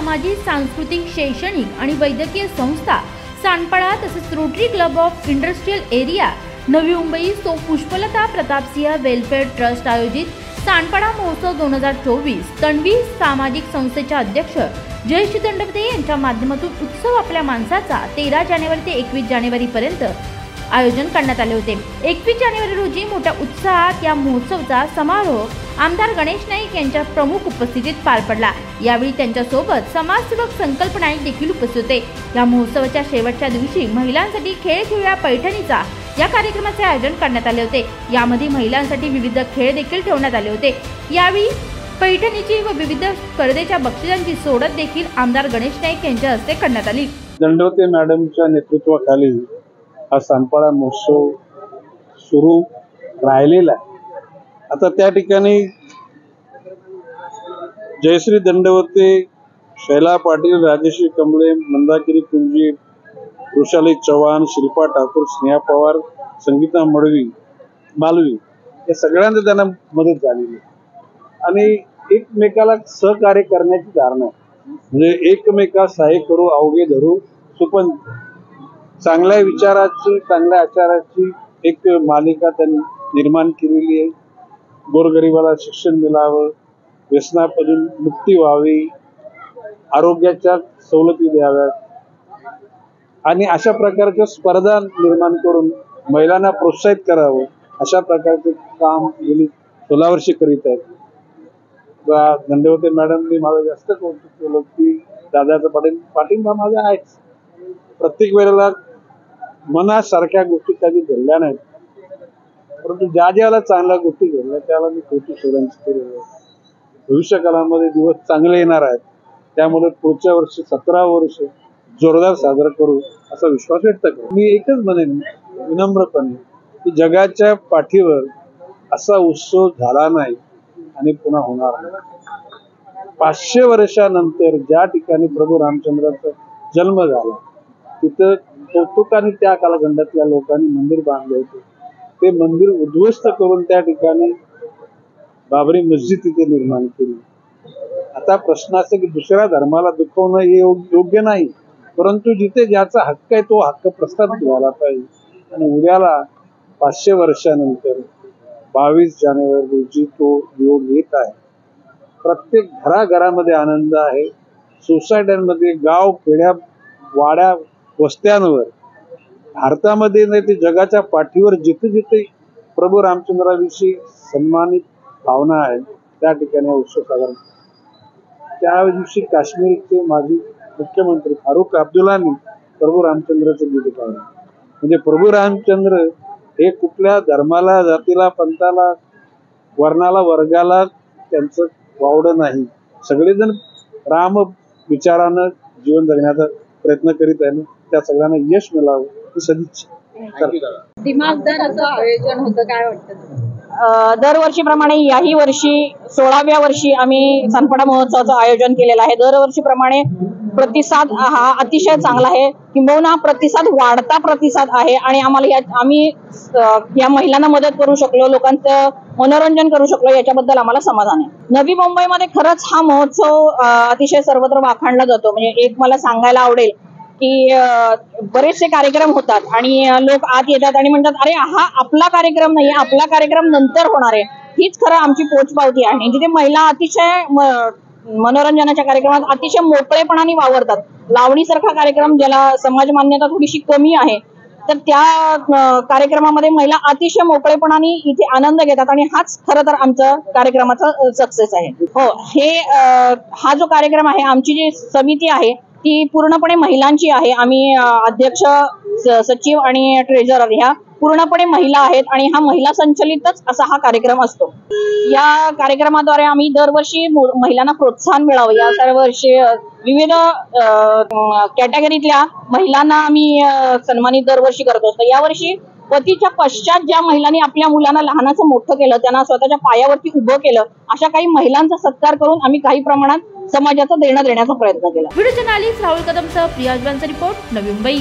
सामाजिक, सांस्कृतिक, शैक्षणिक आणि वैद्यकीय संस्था सांडपाडा तसेच Rotary Club of Industrial Area Navi Mumbai सो पुष्पलता प्रतापसिंह वेलफेअर ट्रस्ट आयोजित सांडपाडा महोत्सव 2024 तन्वी सामाजिक संस्थेचे अध्यक्ष जयेश दंडवते यांच्या माध्यमातून उत्सव आपल्या माणसाचा 13 जानेवारी ते 21 जानेवारी पर्यंत आयोजन करण्यात आले होते। 21 जानेवारी रोजी मोठ्या उत्साहात या महोत्सवाचा समारोह आमदार गणेश नाईक यांच्या प्रमुख उपस्थितीत पार पडला। यावेळी त्यांच्यासोबत समाजसेवक संकल्प नाईक देखील उपस्थित होते। या महोत्सवाच्या शेवटच्या दिवशी महिलांसाठी खेळ खेळूया पैठणीचा या कार्यक्रमाचे आयोजन करण्यात आले होते। यामध्ये महिलांसाठी विविध खेळ देखील ठेवण्यात आले होते। यावेळी पैठणीची व विविध स्पर्धेच्या बक्षिसांची सोडत देखील आमदार गणेश नाईक यांच्या हस्ते करण्यात आली। दंडवते मॅडमच्या नेतृत्वाखाली हा सांडपाडा महोत्सव सुरू राहिलेला आहे। आता त्या ठिकाणी जयश्री दंडवते, शैला पाटील, राजश्री कंबळे, मंदाकिनी कुंजी, वृषाली चव्हाण, शिल्पा ठाकूर, स्नेहा पवार, संगीता मालवी या सगळ्यांना त्यांना मदत झालेली आणि एकमेकाला सहकार्य करण्याची धारणा म्हणजे एकमेका सहाय्य करू अवघे धरू सुपंथ, चांगल्या विचाराची, चांगल्या आचाराची एक मालिका त्यांनी निर्माण केलेली आहे। गोरगरिबाला शिक्षण मिळावं, व्यसनापासून मुक्ती व्हावी, आरोग्याच्या सवलती द्याव्यात आणि अशा प्रकारच्या स्पर्धा निर्माण करून महिलांना प्रोत्साहित करावं अशा प्रकारचे काम गेली 16 वर्षे करीत आहेत। दंडवते मॅडमनी मला जास्त कौतुक केलं की दादाचा पाठिंबा माझा आहेच। प्रत्येक वेळेला मनासारख्या गोष्टी कधी घडल्या नाहीत, परंतु ज्या ज्याला चांगल्या गोष्टी घडल्या त्याला मी कौतुक सोडायचं केलेलं आहे। भविष्य काळामध्ये दिवस चांगले येणार आहेत, त्यामुळे पुढच्या वर्षी 17 वर्ष जोरदार साजरा करू असा विश्वास व्यक्त करतो। मी एकच म्हणेन विनम्रपणे की जगाच्या पाठीवर असा उत्सव झाला नाही आणि पुन्हा होणार नाही। 500 वर्षानंतर ज्या ठिकाणी प्रभू रामचंद्राचा जन्म झाला तिथं कौतुकाने त्या कालखंडातल्या लोकांनी मंदिर बांधले होते। ते मंदिर उद्ध्वस्त करून त्या ठिकाणी बाबरी मस्जिद तिथे निर्माण केली। आता प्रश्न असा की दुसऱ्या धर्माला दुखवणं हे योग्य नाही, परंतु जिथे ज्याचा हक्क आहे तो हक्क प्रस्थापित व्हायला पाहिजे आणि उद्याला 500 वर्षानंतर 22 जानेवारी रोजी तो योग येत आहे। प्रत्येक घराघरामध्ये आनंद आहे। सोसायट्यांमध्ये, गाव खेड्या, वाड्या, वस्त्यांवर, भारतामध्ये नाही ते जगाच्या पाठीवर जिथे जिथे प्रभू रामचंद्राविषयी सन्मानित भावना आहे त्या ठिकाणी उत्सव साजरा। त्या दिवशी काश्मीरचे माजी मुख्यमंत्री फारुख अब्दुल्लानी प्रभू रामचंद्राचं गीत गायलं। म्हणजे प्रभू रामचंद्र हे कुठल्या धर्माला, जातीला, पंथाला, वर्णाला, वर्गाला त्यांचं वावडं नाही। सगळेजण राम विचारानं जीवन जगण्याचा प्रयत्न करीत आहे। त्या सगळ्यांना यश मिळावं ही सदिच्छा। दिमागदार असं आयोजन होतं, काय वाटतं? दरवर्षीप्रमाणे याही वर्षी 16व्या वर्षी आम्ही सांडपाडा महोत्सवाचं आयोजन केलेलं आहे। दरवर्षीप्रमाणे प्रतिसाद हा अतिशय चांगला आहे, किंबहुना प्रतिसाद वाढता प्रतिसाद आहे आणि आम्ही या महिलांना मदत करू शकलो, लोकांचं मनोरंजन करू शकलो, याच्याबद्दल आम्हाला समाधान आहे। नवी मुंबईमध्ये खरंच हा महोत्सव अतिशय सर्वत्र वाखाणला जातो। म्हणजे एक मला सांगायला आवडेल की बरेचसे कार्यक्रम होतात आणि लोक आत येतात आणि म्हणतात अरे हा आपला कार्यक्रम नाही, आपला कार्यक्रम नंतर होणार आहे। हीच खरं आमची पोचपावती आहे, जिथे महिला अतिशय मनोरंजनाच्या कार्यक्रमात अतिशय मोकळेपणाने वावरतात। लावणीसारखा कार्यक्रम ज्याला समाज मान्यता थोडीशी कमी आहे, तर त्या कार्यक्रमामध्ये महिला अतिशय मोकळेपणाने इथे आनंद घेतात आणि हाच खरं तर आमचा कार्यक्रमाचा सक्सेस आहे। हो, हा जो कार्यक्रम आहे, आमची जी समिती आहे ती पूर्णपणे महिलांची आहे। आम्ही अध्यक्ष, सचिव आणि ट्रेझरर ह्या पूर्णपणे महिला आहेत आणि हा महिला संचलितच असा हा कार्यक्रम असतो। या कार्यक्रमाद्वारे आम्ही दरवर्षी महिलांना प्रोत्साहन मिळावं या सर्व वर्षी विविध कॅटेगरीतल्या महिलांना आम्ही सन्मानित दरवर्षी करत असतो। यावर्षी पतीच्या पश्चात ज्या महिलांनी आपल्या मुलांना लहानाचं मोठं केलं, त्यांना स्वतःच्या पायावरती उभं केलं, अशा काही महिलांचा सत्कार करून आम्ही काही प्रमाणात समाजाचं देणं देण्याचा प्रयत्न केला। व्हिडिओ जर्नलिस्ट राहुल कदमसह प्रिया रिपोर्ट, नवी मुंबई।